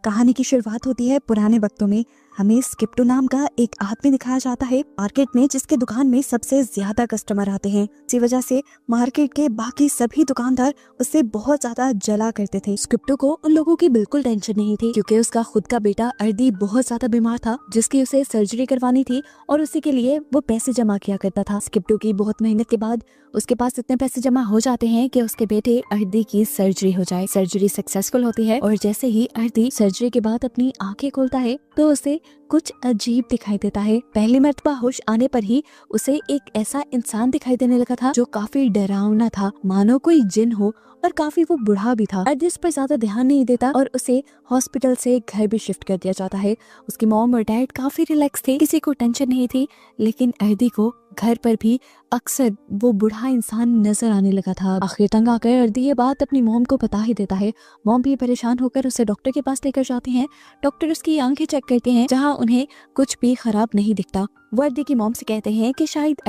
कहानी की शुरुआत होती है पुराने वक्तों में। हमें स्किप्टो नाम का एक आदमी दिखाया जाता है मार्केट में, जिसके दुकान में सबसे ज्यादा कस्टमर आते हैं। इसी वजह से मार्केट के बाकी सभी दुकानदार उससे बहुत ज्यादा जला करते थे। स्किप्टो को उन लोगों की बिल्कुल टेंशन नहीं थी, क्योंकि उसका खुद का बेटा अर्दी बहुत ज्यादा बीमार था, जिसकी उसे सर्जरी करवानी थी और उसी के लिए वो पैसे जमा किया करता था। स्किप्टो की बहुत मेहनत के बाद उसके पास इतने पैसे जमा हो जाते हैं कि उसके बेटे अर्दी की सर्जरी हो जाए। सर्जरी सक्सेसफुल होती है और जैसे ही अर्दी सर्जरी के बाद अपनी आंखें खोलता है तो उसे कुछ अजीब दिखाई देता है। पहली मर्तबा होश आने पर ही उसे एक ऐसा इंसान दिखाई देने लगा था जो काफी डरावना था, मानो कोई जिन हो, और काफी वो बूढ़ा भी था। अर्दी इस पर ज्यादा ध्यान नहीं देता और उसे हॉस्पिटल से घर भी शिफ्ट कर दिया जाता है। उसकी मॉम और डैड काफी रिलैक्स थे, किसी को टेंशन नहीं थी, लेकिन अर्दी को घर पर भी अक्सर वो बूढ़ा इंसान नजर आने लगा था। आखिर तंग आकर अर्दी ये बात अपनी मॉम को बता ही देता है। मॉम भी परेशान होकर उसे डॉक्टर के पास लेकर जाती हैं। डॉक्टर उसकी आंखें चेक करते हैं, जहां उन्हें कुछ भी खराब नहीं दिखता। वो अर्दी की मॉम से कहते हैं कि शायद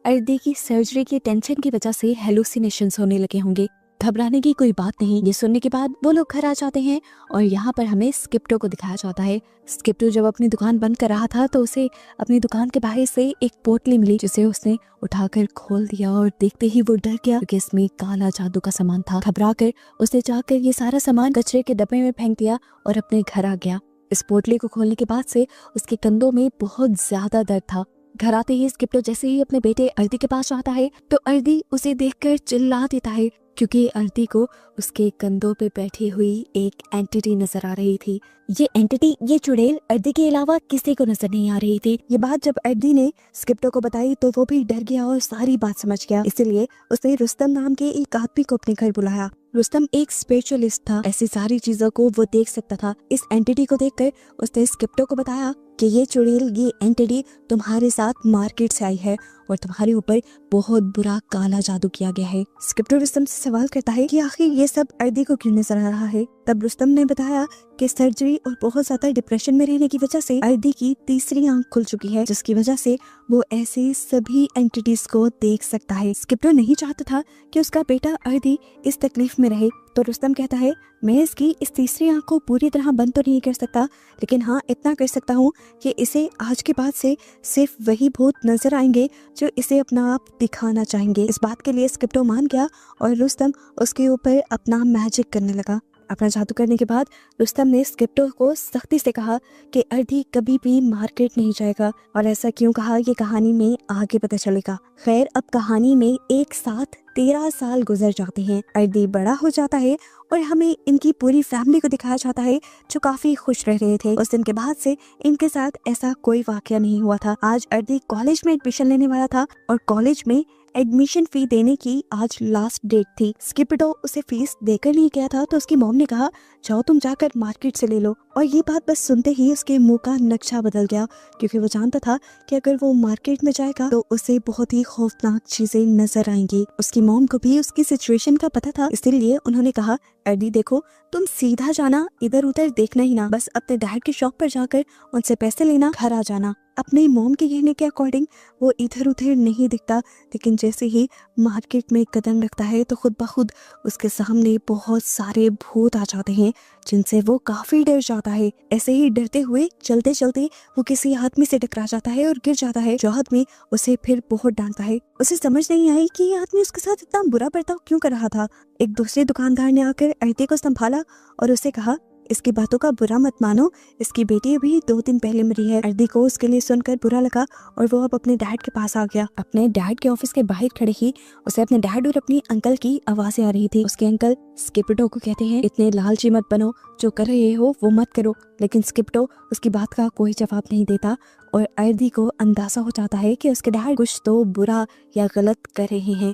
अर्दी की सर्जरी की टेंशन की वजह से हेलुसिनेशंस होने लगे होंगे। घबराने की कोई बात नहीं। ये सुनने के बाद वो लोग घर आ जाते हैं और यहाँ पर हमें स्किप्टो को दिखाया जाता है। स्किप्टो जब अपनी दुकान बंद कर रहा था तो उसे अपनी दुकान के बाहर से एक पोटली मिली, जिसे उसने उठाकर खोल दिया और देखते ही वो डर गया, क्योंकि इसमें काला जादू का सामान था। घबराकर उसने जाकर ये सारा सामान कचरे के डब्बे में फेंक दिया और अपने घर आ गया। इस पोटली को खोलने के बाद से उसके कंधों में बहुत ज्यादा दर्द था। घर आते ही स्किप्टो जैसे ही अपने बेटे अर्दी के पास आता है तो अर्दी उसे देखकर चिल्ला देता है, क्योंकि अर्दी को उसके कंधों पे बैठी हुई एक एंटिटी नजर आ रही थी। ये एंटिटी, ये चुड़ैल अर्दी के अलावा किसी को नजर नहीं आ रही थी। ये बात जब अर्दी ने स्किप्टो को बताई तो वो भी डर गया और सारी बात समझ गया। इसलिए उसने रुस्तम नाम के एक आदमी को अपने घर बुलाया। रुस्तम एक स्पेशलिस्ट था, ऐसी सारी चीजों को वो देख सकता था। इस एंटिटी को देखकर उसने स्किप्टो को बताया कि ये चुड़ैल, ये एंटिटी तुम्हारे साथ मार्केट से आई है और तुम्हारे ऊपर बहुत बुरा काला जादू किया गया है। स्किप्टो रुस्तम से सवाल करता है कि आखिर ये सब अर्दी को क्यों नजर आ रहा है। तब रुस्तम ने बताया कि सर्जरी और बहुत ज्यादा डिप्रेशन में रहने की वजह से अर्दी की तीसरी आंख खुल चुकी है, जिसकी वजह से वो ऐसे सभी एंटिटीज को देख सकता है। स्किप्टो नहीं चाहता था कि उसका बेटा अर्दी इस तकलीफ में रहे, तो रुस्तम कहता है मैं इसकी इस तीसरी आंख को पूरी तरह बंद तो नहीं कर सकता, लेकिन हाँ इतना कर सकता हूँ कि इसे आज के बाद से सिर्फ वही भूत नजर आएंगे जो इसे अपना आप दिखाना चाहेंगे। इस बात के लिए स्किप्टो मान गया और रुस्तम उसके ऊपर अपना मैजिक करने लगा। अपना जादू करने के बाद रुस्तम ने स्किप्टो को सख्ती से कहा कि अर्दी कभी भी मार्केट नहीं जाएगा, और ऐसा क्यों कहा ये कहानी में आगे पता चलेगा। खैर, अब कहानी में एक साथ 13 साल गुजर जाते हैं। अर्दी बड़ा हो जाता है और हमें इनकी पूरी फैमिली को दिखाया जाता है, जो काफी खुश रह रहे थे। उस दिन के बाद से इनके साथ ऐसा कोई वाकया नहीं हुआ था। आज अर्दी कॉलेज में एडमिशन लेने वाला था और कॉलेज में एडमिशन फी देने की आज लास्ट डेट थी। स्किप्टो उसे फीस देकर नहीं गया था, तो उसकी मॉम ने कहा जाओ तुम जाकर मार्केट से ले लो। और ये बात बस सुनते ही उसके मुंह का नक्शा बदल गया, क्योंकि वो जानता था कि अगर वो मार्केट में जाएगा तो उसे बहुत ही खौफनाक चीजें नजर आएंगी। उसकी मॉम को भी उसकी सिचुएशन का पता था, इसलिए उन्होंने कहा अर्दी देखो, तुम सीधा जाना, इधर उधर देखना ही ना, बस अपने डैड की शॉप पर जाकर उनसे पैसे लेना, घर आ जाना। अपने मॉम के कहने के अकॉर्डिंग वो इधर उधर नहीं दिखता, लेकिन जैसे ही मार्केट में कदम रखता है तो खुद ब खुद उसके सामने बहुत सारे भूत आ जाते हैं, जिनसे वो काफी डर जाता है। ऐसे ही डरते हुए चलते चलते वो किसी आदमी से टकरा जाता है और गिर जाता है, जो आदमी उसे फिर बहुत डांटता है। उसे समझ नहीं आई कि ये आदमी उसके साथ इतना बुरा बर्ताव क्यों कर रहा था। एक दूसरे दुकानदार ने आकर अर्दी को संभाला और उसे कहा इसकी बातों का बुरा मत मानो, इसकी बेटी अभी 2 दिन पहले मरी है। अर्दी को उसके लिए सुनकर बुरा लगा और वो अब अपने डैड के पास आ गया। अपने डैड के ऑफिस के बाहर खड़े ही उसे अपने डैड और अपनी अंकल की आवाजें आ रही थी। उसके अंकल स्किप्टो को कहते हैं इतने लालची मत बनो, जो कर रहे हो वो मत करो। लेकिन स्किप्टो उसकी बात का कोई जवाब नहीं देता और अर्दी को अंदाजा हो जाता है कि उसके डैड कुछ तो बुरा या गलत कर रहे हैं।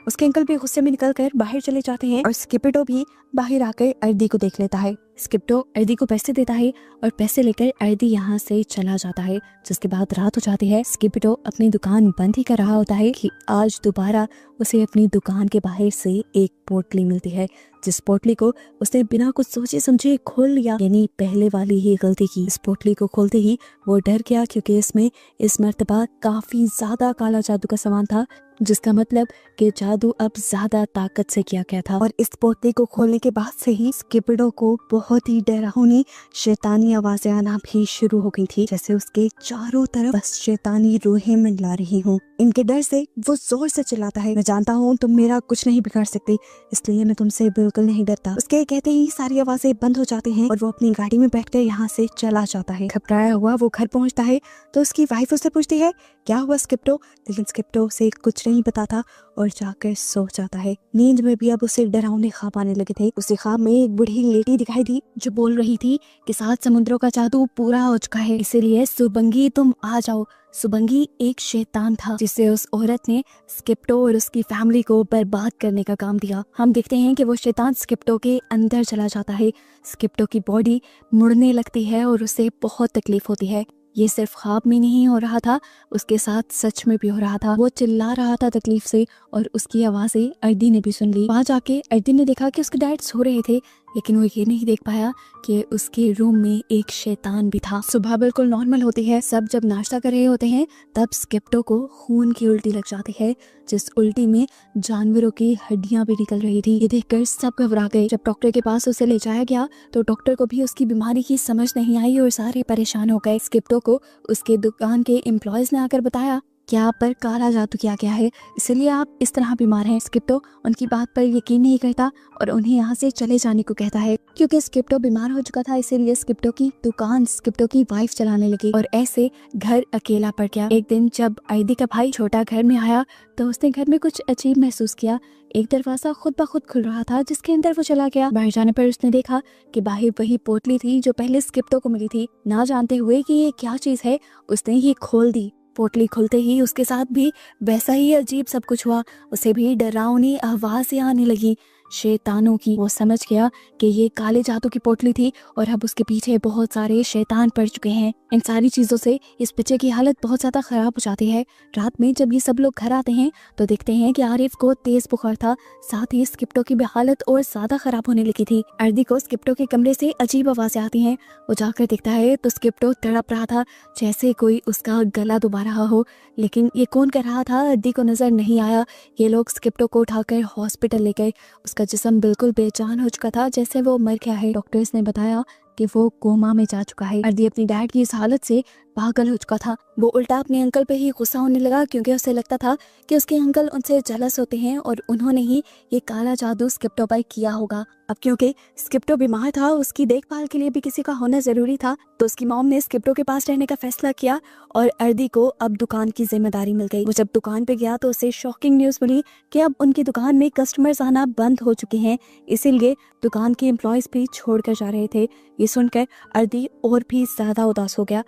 उसके अंकल भी गुस्से में निकलकर बाहर चले जाते हैं और स्किप्टो भी बाहर आकर अर्दी को देख लेता है। स्किप्टो अर्दी को पैसे देता है और पैसे लेकर अर्दी यहाँ से चला जाता है। जिसके बाद रात हो जाती है। स्किप्टो अपनी दुकान बंद ही कर रहा होता है कि आज दोबारा उसे अपनी दुकान के बाहर से एक पोटली मिलती है, जिस पोटली को उसने बिना कुछ सोचे समझे खोल लिया, यानी पहले वाली ही गलती की। इस पोटली को खोलते ही वो डर गया, क्योंकि इसमें इस मर्तबा काफी ज्यादा काला जादू का सामान था, जिसका मतलब कि जादू अब ज्यादा ताकत से किया गया था। और इस पोटली को खोलने के बाद से ही स्किपिडो को बहुत ही डरावनी शैतानी आवाजें आना भी शुरू हो गई थी, जैसे उसके चारों तरफ बस शैतानी रूहें मंडरा रही हूँ। इनके डर से वो जोर से चिल्लाता है, मैं जानता हूँ तुम मेरा कुछ नहीं बिगाड़ सकते, इसलिए मैं तुमसे बिल्कुल नहीं डरता। उसके कहते ही सारी आवाजें बंद हो जाती हैं और वो अपनी गाड़ी में बैठकर यहाँ से चला जाता है। घबराया हुआ वो घर पहुँचता है तो उसकी वाइफ उससे पूछती है क्या हुआ स्किप्टो, लेकिन स्किप्टो उसे कुछ नहीं पता था और जाकर सो जाता है। नींद में भी अब उसे डरावने ख्वाब आने लगे थे। उसे ख्वाब में एक बूढ़ी लेडी दिखाई दी जो बोल रही थी कि 7 समुद्रों का जादू पूरा हो चुका है, इसीलिए सुबंगी तुम आ जाओ। सुबंगी एक शैतान था जिसे उस औरत ने स्किप्टो और उसकी फैमिली को बर्बाद करने का काम दिया। हम देखते हैं कि वो शैतान स्किप्टो के अंदर चला जाता है, स्किप्टो की बॉडी मुड़ने लगती है और उसे बहुत तकलीफ होती है। ये सिर्फ ख्वाब में नहीं हो रहा था, उसके साथ सच में भी हो रहा था। वो चिल्ला रहा था तकलीफ से और उसकी आवाजें अर्दी ने भी सुन ली। वहाँ जाके अर्दी ने देखा कि उसके डैड सो रहे थे, लेकिन वो ये नहीं देख पाया कि उसके रूम में एक शैतान भी था। सुबह बिल्कुल नॉर्मल होती है, सब जब नाश्ता कर रहे होते हैं तब स्किप्टो को खून की उल्टी लग जाती है, जिस उल्टी में जानवरों की हड्डियां भी निकल रही थी। ये देखकर सब घबरा गए। जब डॉक्टर के पास उसे ले जाया गया तो डॉक्टर को भी उसकी बीमारी की समझ नहीं आई और सारे परेशान हो गए। स्किप्टो को उसके दुकान के एम्प्लॉयज ने आकर बताया कि आप पर काला जादू किया गया है, इसलिए आप इस तरह बीमार हैं। स्किप्टो उनकी बात पर यकीन नहीं करता और उन्हें यहाँ से चले जाने को कहता है। क्योंकि स्किप्टो बीमार हो चुका था, इसीलिए स्किप्टो की दुकान स्किप्टो की वाइफ चलाने लगी और ऐसे घर अकेला पड़ गया। एक दिन जब अर्दी का भाई छोटा घर में आया तो उसने घर में कुछ अजीब महसूस किया। एक दरवाजा खुद ब खुद खुल रहा था जिसके अंदर वो चला गया। बाहर जाने पर उसने देखा कि बाहर वही पोटली थी जो पहले स्किप्टो को मिली थी। ना जानते हुए कि ये क्या चीज है, उसने ये खोल दी। पोटली खुलते ही उसके साथ भी वैसा ही अजीब सब कुछ हुआ। उसे भी डरावनी आवाजें आने लगी शैतानों की। वो समझ गया कि ये काले जादू की पोटली थी और अब उसके पीछे बहुत सारे शैतान पड़ चुके हैं। इन सारी चीजों से इस बच्चे की हालत बहुत ज्यादा खराब हो जाती है। रात में जब ये सब लोग घर आते हैं तो देखते हैं कि आरिफ को तेज बुखार था, साथ ही स्किप्टो की भी हालत और ज्यादा खराब होने लगी थी। अर्दी को स्किप्टो के कमरे से अजीब आवाजें आती हैं। वो जाकर देखता है तो स्किप्टो तड़प रहा था जैसे कोई उसका गला दबा रहा हो, लेकिन ये कौन कर रहा था अर्दी को नजर नहीं आया। ये लोग स्किप्टो को उठाकर हॉस्पिटल ले गए। उसका जिस्म बिल्कुल बेजान हो चुका था, जैसे वो मर गया है। डॉक्टर्स ने बताया कि वो कोमा में जा चुका है। अर्दी अपनी डैड की इस हालत से पागल हो चुका था। वो उल्टा अपने अंकल पे ही गुस्सा होने लगा क्योंकि उसे लगता था कि उसके अंकल उनसे जेलस होते हैं और उन्होंने ही ये काला जादू स्किप्टो पर किया होगा। अब क्योंकि स्किप्टो बीमार था, उसकी देखभाल के लिए भी किसी का होना जरूरी था, तो उसकी मॉम ने स्किप्टो के पास रहने का फैसला किया और अर्दी को अब दुकान की जिम्मेदारी मिल गई। वो जब दुकान पे गया तो उसे शॉकिंग न्यूज मिली कि अब उनकी दुकान में कस्टमर्स आना बंद हो चुके हैं, इसीलिए दुकान के एम्प्लॉयज भी छोड़कर जा रहे थे। ये सुनकर अर्दी और भी ज्यादा उदास हो गया।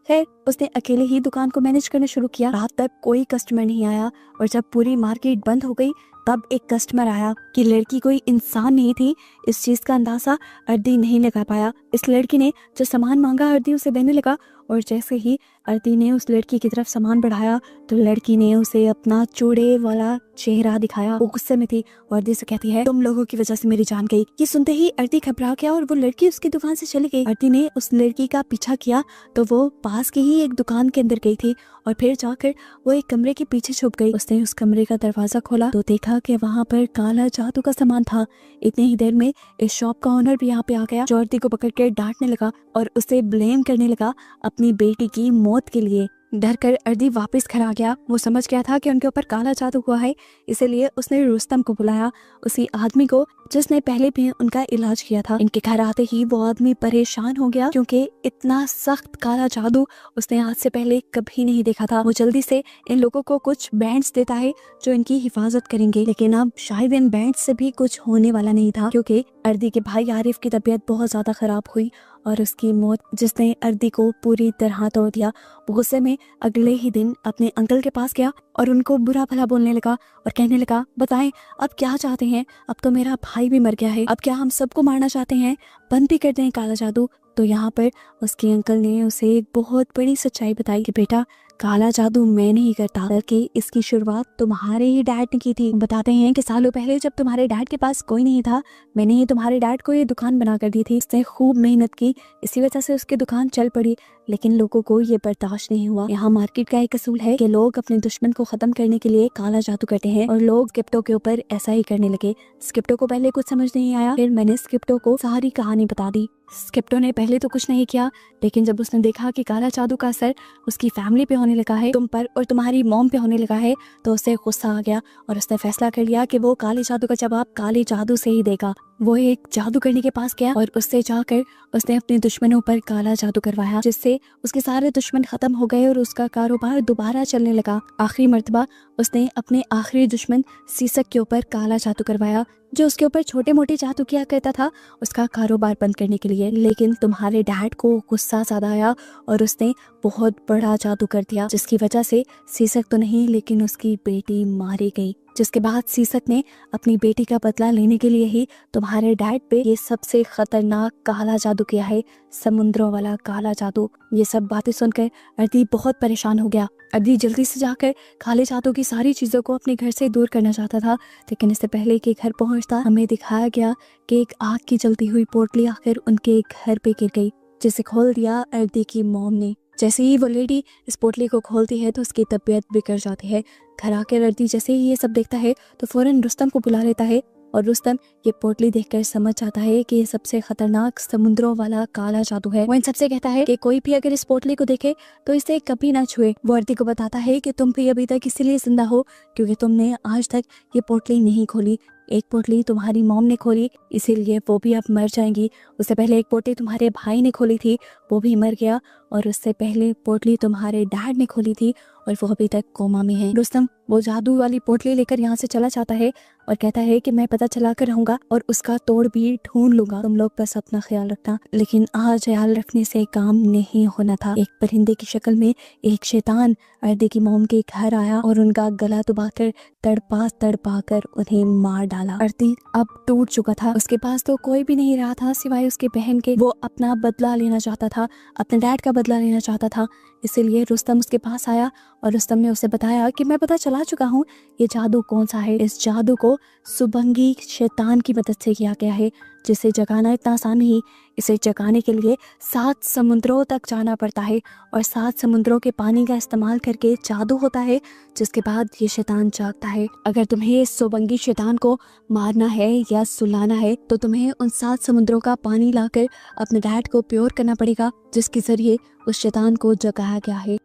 खैर, उसने अकेले ही दुकान को मैनेज करना शुरू किया। रात तक कोई कस्टमर नहीं आया और जब पूरी मार्केट बंद हो गई तब एक कस्टमर आया कि लड़की कोई इंसान नहीं थी। इस चीज का अंदाजा अर्दी नहीं लगा पाया। इस लड़की ने जो सामान मांगा अर्दी उसे देने लगा और जैसे ही अर्दी ने उस लड़की की तरफ सामान बढ़ाया तो लड़की ने उसे अपना चूड़े वाला चेहरा दिखाया। वो गुस्से में थी और अर्दी से कहती है, तुम लोगों की वजह से मेरी जान गई। ये सुनते ही अर्दी घबरा गया और वो लड़की उसकी दुकान से चली गई। अर्दी ने उस लड़की का पीछा किया तो वो पास की ही एक दुकान के अंदर गई थी और फिर जाकर वो एक कमरे के पीछे छुप गई। उसने उस कमरे का दरवाजा खोला तो देखा कि वहाँ पर काला जादू का सामान था। इतनी ही देर में इस शॉप का ओनर भी यहाँ पे आ गया जो अर्दी को पकड़ कर डांटने लगा और उसे ब्लेम करने लगा अपनी बेटी की मौत के लिए। डर कर अर्दी वापस घर आ गया। वो समझ गया था कि उनके ऊपर काला जादू हुआ है, इसीलिए उसने रुस्तम को बुलाया, उसी आदमी को जिसने पहले भी उनका इलाज किया था। इनके घर आते ही वो आदमी परेशान हो गया क्योंकि इतना सख्त काला जादू उसने आज से पहले कभी नहीं देखा था। वो जल्दी से इन लोगों को कुछ बैंड्स देता है जो इनकी हिफाजत करेंगे, लेकिन अब शायद इन बैंड से भी कुछ होने वाला नहीं था क्योंकि अर्दी के भाई आरिफ की तबीयत बहुत ज्यादा खराब हुई और उसकी मौत जिसने अर्दी को पूरी तरह तोड़ दिया। वो गुस्से में अगले ही दिन अपने अंकल के पास गया और उनको बुरा भला बोलने लगा और कहने लगा, बताएं अब क्या चाहते हैं, अब तो मेरा भाई भी मर गया है, अब क्या हम सबको मारना चाहते हैं, बंद भी कर दें काला जादू। तो यहाँ पर उसके अंकल ने उसे एक बहुत बड़ी सच्चाई बताई कि बेटा काला जादू मैं नहीं करता, बल्कि इसकी शुरुआत तुम्हारे ही डैड ने की थी। बताते हैं कि सालों पहले जब तुम्हारे डैड के पास कोई नहीं था, मैंने ही तुम्हारे डैड को ये दुकान बना कर दी थी। उसने खूब मेहनत की, इसी वजह से उसकी दुकान चल पड़ी, लेकिन लोगों को ये बर्दाश्त नहीं हुआ। यहाँ मार्केट का एक असूल है कि लोग अपने दुश्मन को खत्म करने के लिए काला जादू करते हैं, और लोग स्किप्टो के ऊपर ऐसा ही करने लगे। स्किप्टो को पहले कुछ समझ नहीं आया, फिर मैंने स्किप्टो को सारी कहानी बता दी। स्किप्टो ने पहले तो कुछ नहीं किया, लेकिन जब उसने देखा कि काला जादू का असर उसकी फैमिली पे होने लगा है, तुम पर और तुम्हारी मॉम पे होने लगा है, तो उसे गुस्सा आ गया और उसने फैसला कर लिया कि वो काले जादू का जवाब काले जादू से ही देगा। वो एक जादूगरनी के पास गया और उससे जाकर उसने अपने दुश्मनों पर काला जादू करवाया, जिससे उसके सारे दुश्मन खत्म हो गए और उसका कारोबार दोबारा चलने लगा। आखिरी मर्तबा उसने अपने आखिरी दुश्मन सीसक के ऊपर काला जादू करवाया, जो उसके ऊपर छोटे मोटे जादू किया करता था उसका कारोबार बंद करने के लिए। लेकिन तुम्हारे डैड को गुस्सा ज्यादा आया और उसने बहुत बड़ा जादू कर दिया, जिसकी वजह से सीसक तो नहीं लेकिन उसकी बेटी मारी गई। जिसके बाद सीसक ने अपनी बेटी का बदला लेने के लिए ही तुम्हारे डैड पे ये सबसे खतरनाक काला जादू किया है, समुद्रों वाला काला जादू। ये सब बातें सुनकर अर्दी बहुत परेशान हो गया। अर्दी जल्दी से जाकर काले जादू की सारी चीजों को अपने घर से दूर करना चाहता था, लेकिन इससे पहले कि घर पहुंचता हमें दिखाया गया कि एक आग की जलती हुई पोटली आकर उनके घर पे गिर गई, जिसे खोल दिया अर्दी की मॉम ने। जैसे ही वो लेडी इस पोटली को खोलती है तो उसकी तबीयत बिगड़ जाती है। घर आकर अर्दी जैसे ही ये सब देखता है तो फौरन रुस्तम को बुला लेता है, और रुस्तम ये पोटली देखकर समझ जाता है कि ये सबसे खतरनाक समुद्रों वाला काला जादू है। वो इन सबसे कहता है कि कोई भी अगर इस पोटली को देखे तो इसे कभी ना छुए। वो अर्दी को बताता है कि तुम भी अभी तक इसीलिए जिंदा हो क्योंकि तुमने आज तक ये पोटली नहीं खोली। एक पोटली तुम्हारी मॉम ने खोली, इसीलिए वो भी अब मर जाएंगी। उससे पहले एक पोटली तुम्हारे भाई ने खोली थी, वो भी मर गया, और उससे पहले पोटली तुम्हारे डैड ने खोली थी और वो अभी तक कोमा में है। रुस्तम वो जादू वाली पोटली लेकर यहाँ से चला जाता है और कहता है कि मैं पता चला कर रहूंगा और उसका तोड़ भी ढूंढ लूंगा, तुम लोग बस अपना ख्याल रखना। लेकिन आज ख्याल रखने से काम नहीं होना था। एक परिंदे की शक्ल में एक शैतान अर्दी की मॉम के घर आया और उनका गला दबाकर तड़पा कर उन्हें मार डाला। अर्दी अब टूट चुका था, उसके पास तो कोई भी नहीं रहा था सिवाय उसके बहन के। वो अपना बदला लेना चाहता था, अपने डैड का बदला लेना चाहता था, इसीलिए रुस्तम उसके पास आया और रुस्तम ने उसे बताया कि मैं पता चला चुका हूँ ये जादू कौन सा है। इस जादू को सुबंगी शैतान की मदद से किया गया है, जिसे जगाना इतना आसान नहीं। इसे जगाने के लिए 7 समुद्रों तक जाना पड़ता है और 7 समुद्रों के पानी का इस्तेमाल करके जादू होता है, जिसके बाद ये शैतान जागता है। अगर तुम्हें इस सुबंगी शैतान को मारना है या सुलाना है तो तुम्हें उन 7 समुद्रों का पानी लाकर अपने डैड को प्योर करना पड़ेगा, जिसके जरिए उस शैतान को जगाया गया है।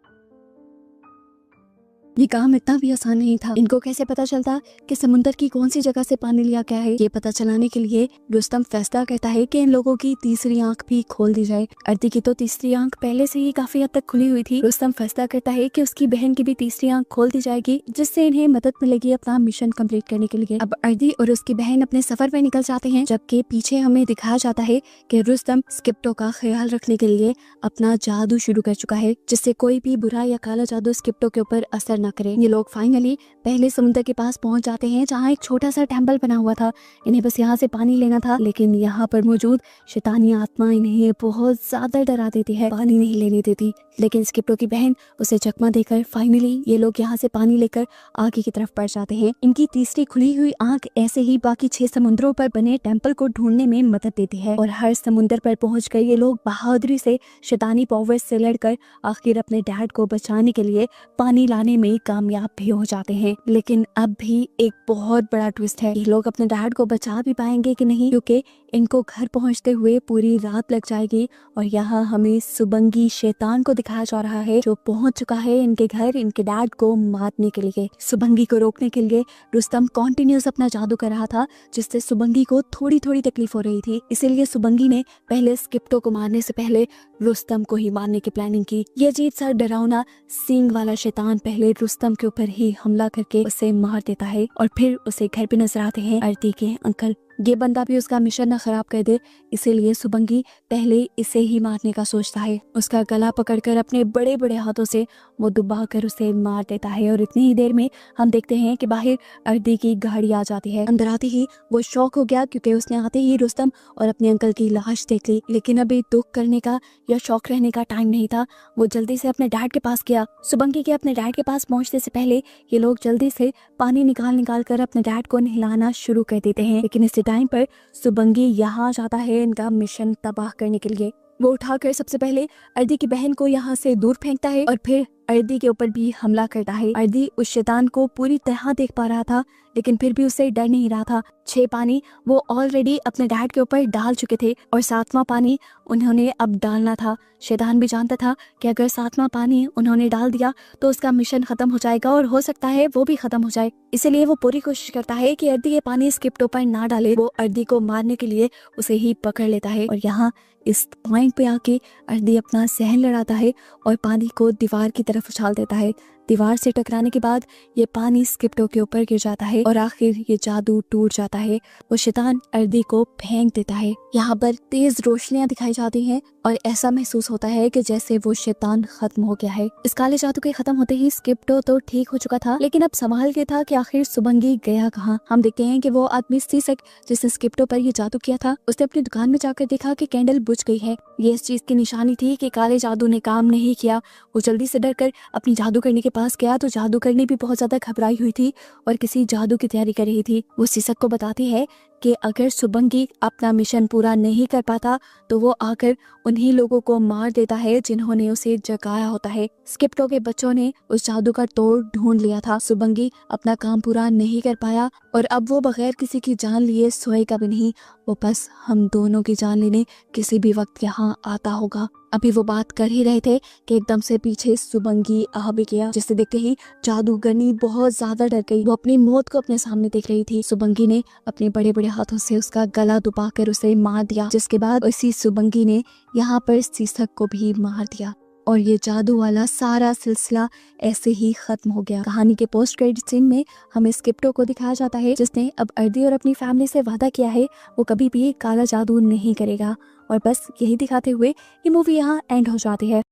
ये काम इतना भी आसान नहीं था। इनको कैसे पता चलता कि समुंदर की कौन सी जगह से पानी लिया गया है? ये पता चलाने के लिए रुस्तम फैसला करता है कि इन लोगों की तीसरी आंख भी खोल दी जाए। अर्दी की तो तीसरी आंख पहले से ही काफी हद तक खुली हुई थी। रुस्तम फैसला करता है कि उसकी बहन की भी तीसरी आंख खोल दी जाएगी, जिससे इन्हें मदद मिलेगी अपना मिशन कंप्लीट करने के लिए। अब अर्दी और उसकी बहन अपने सफर पे निकल जाते हैं, जबकि पीछे हमें दिखाया जाता है कि रुस्तम स्किप्टो का ख्याल रखने के लिए अपना जादू शुरू कर चुका है, जिससे कोई भी बुरा या काला जादू स्किप्टो के ऊपर असर न करे। ये लोग फाइनली पहले समुद्र के पास पहुंच जाते हैं, जहाँ एक छोटा सा टेम्पल बना हुआ था। इन्हें बस यहाँ से पानी लेना था, लेकिन यहाँ पर मौजूद शैतानी आत्मा इन्हें बहुत ज्यादा डरा देती है, पानी नहीं लेने देती। लेकिन स्किप्टो की बहन उसे चकमा देकर फाइनली ये लोग यहाँ से पानी लेकर आगे की तरफ बढ़ जाते हैं। इनकी तीसरी खुली हुई आंख ऐसे ही बाकी 6 समुद्रों पर बने टेम्पल को ढूंढने में मदद देती है, और हर समुद्र पर पहुँच कर ये लोग बहादुरी से शैतानी पावर्स से लड़कर आखिर अपने डैड को बचाने के लिए पानी लाने में कामयाब भी हो जाते हैं। लेकिन अब भी एक बहुत बड़ा ट्विस्ट है, ये लोग अपने डैड को बचा भी पाएंगे कि नहीं, क्योंकि इनको घर पहुंचते हुए पूरी रात लग जाएगी। और यहाँ हमें सुबंगी शैतान को दिखाया जा रहा है, जो पहुंच चुका है इनके घर इनके डैड को मारने के लिए। सुबंगी को रोकने के लिए रुस्तम कॉन्टिन्यूस अपना जादू कर रहा था, जिससे सुबंगी को थोड़ी थोड़ी तकलीफ हो रही थी। इसीलिए सुबंगी ने पहले स्किप्टो को मारने से पहले रुस्तम को ही मारने की प्लानिंग की। ये अजीब सा डरावना सींग वाला शैतान पहले रुस्तम के ऊपर ही हमला करके उसे मार देता है, और फिर उसे घर पे नजर आते हैं अर्दी के अंकल। ये बंदा भी उसका मिशन ना खराब कर दे, इसीलिए सुबंगी पहले इसे ही मारने का सोचता है। उसका गला पकड़कर अपने बड़े बड़े हाथों से वो दबा कर उसे मार देता है। और इतनी ही देर में हम देखते हैं कि बाहर अर्दी की गाड़ी आ जाती है। अंदर आते ही वो शौक हो गया, क्योंकि उसने आते ही रुस्तम और अपने अंकल की लाश देख ली। लेकिन अभी दुख करने का या शौक रहने का टाइम नहीं था। वो जल्दी से अपने डैड के पास गया। सुबंगी के अपने डैड के पास पहुंचने से पहले ये लोग जल्दी से पानी निकाल कर अपने डैड को नहलाना शुरू कर देते हैं। लेकिन इसी टाइम पर सुबंगी यहाँ जाता है इनका मिशन तबाह करने के लिए। वो उठाकर सबसे पहले अर्दी की बहन को यहाँ से दूर फेंकता है और फिर अर्दी के ऊपर भी हमला करता है। अर्दी उस शैतान को पूरी तरह देख पा रहा था, लेकिन फिर भी उससे डर नहीं रहा था। 6 पानी वो ऑलरेडी अपने डैड के ऊपर डाल चुके थे और 7वां पानी उन्होंने अब डालना था। शैतान भी जानता था कि अगर 7वां पानी उन्होंने डाल दिया तो उसका मिशन खत्म हो जाएगा और हो सकता है वो भी खत्म हो जाए। इसलिए वो पूरी कोशिश करता है कि अर्दी ये पानी स्किप्टो पर ना डाले। वो अर्दी को मारने के लिए उसे ही पकड़ लेता है और यहाँ इस पॉइंट पे आके अर्दी अपना सहन लड़ाता है और पानी को दीवार की तरफ उछाल देता है। दीवार से टकराने के बाद ये पानी स्किप्टो के ऊपर गिर जाता है और आखिर ये जादू टूट जाता है। वो शैतान अर्दी को फेंक देता है। यहाँ पर तेज रोशनियां दिखाई जाती हैं और ऐसा महसूस होता है कि जैसे वो शैतान खत्म हो गया है। इस काले जादू के खत्म होते ही स्किप्टो तो ठीक हो चुका था, लेकिन अब सवाल ये था कि आखिर सुबंगी गया कहाँ। हम देखते हैं कि वो आदमी सीसक जिसने स्किप्टो पर ये जादू किया था, उसने अपनी दुकान में जाकर देखा कि कैंडल बुझ गई है। ये इस चीज की निशानी थी कि काले जादू ने काम नहीं किया। वो जल्दी से डरकर अपनी जादू करने के पास गया तो जादू करने भी बहुत ज्यादा घबराई हुई थी और किसी जादू की तैयारी कर रही थी। वो सीसक को बताती है कि अगर सुबंगी अपना मिशन पूरा नहीं कर पाता तो वो आकर उन्हीं लोगों को मार देता है जिन्होंने उसे जगाया होता है। स्किप्टो के बच्चों ने उस जादू का तोड़ ढूंढ लिया था। सुबंगी अपना काम पूरा नहीं कर पाया और अब वो बगैर किसी की जान लिए सोएगा भी नहीं। वो बस हम दोनों की जान लेने किसी भी वक्त यहाँ आता होगा। अभी वो बात कर ही रहे थे कि एकदम से पीछे सुबंगी आ भी गया, जिसे देखते ही जादूगरनी बहुत ज्यादा डर गई। वो अपनी मौत को अपने सामने देख रही थी। सुबंगी ने अपने बड़े बड़े हाथों से उसका गला दबाकर उसे मार दिया, जिसके बाद उसी सुबंगी ने यहाँ पर सीसक को भी मार दिया और ये जादू वाला सारा सिलसिला ऐसे ही खत्म हो गया। कहानी के पोस्ट क्रेडिट सीन में हमें स्किप्टो को दिखाया जाता है, जिसने अब अर्दी और अपनी फैमिली से वादा किया है वो कभी भी काला जादू नहीं करेगा। और बस यही दिखाते हुए ये मूवी यहाँ एंड हो जाती है।